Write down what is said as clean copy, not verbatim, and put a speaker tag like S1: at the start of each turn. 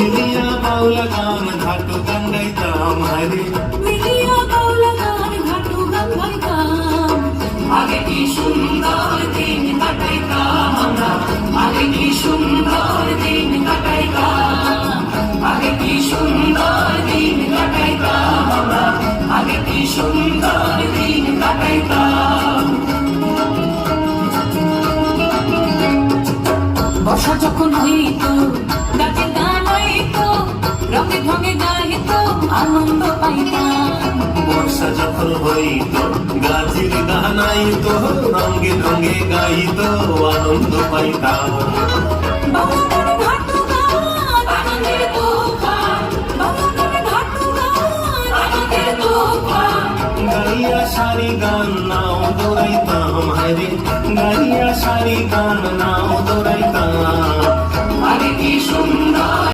S1: মিলিয়া বাউলা গান ঘাটু গান গাইতাম হায়রে
S2: মিলিয়া বাউলা গান ঘাটু গান গাইতাম। আগে কি সুন্দর দিন কাটাইতাম আমরা, আগে কি সুন্দর দিন কাটাইতাম, আগে কি সুন্দর দিন কাটাইতাম আমরা, আগে কি সুন্দর দিন কাটাইতাম। বর্ষা যখন হইত গাছে গান হইত, রঙে ঢঙে গাইত আনন্দ পাইতাম।
S1: বর্ষা যখন হইত গাছের গান আইত, রঙে রঙে গাইত আনন্দ পাইতাম।
S2: বাউলার ঘাটু গান আনন্দের তুফান, বাউলার ঘাটু গান আনন্দের তুফান।
S1: গাইয়া সারি গান নাও দৌড়াইতাম হায়রে গাইয়া সারি গান নাও দৌড়াইতাম।
S2: আগে কি সুন্দর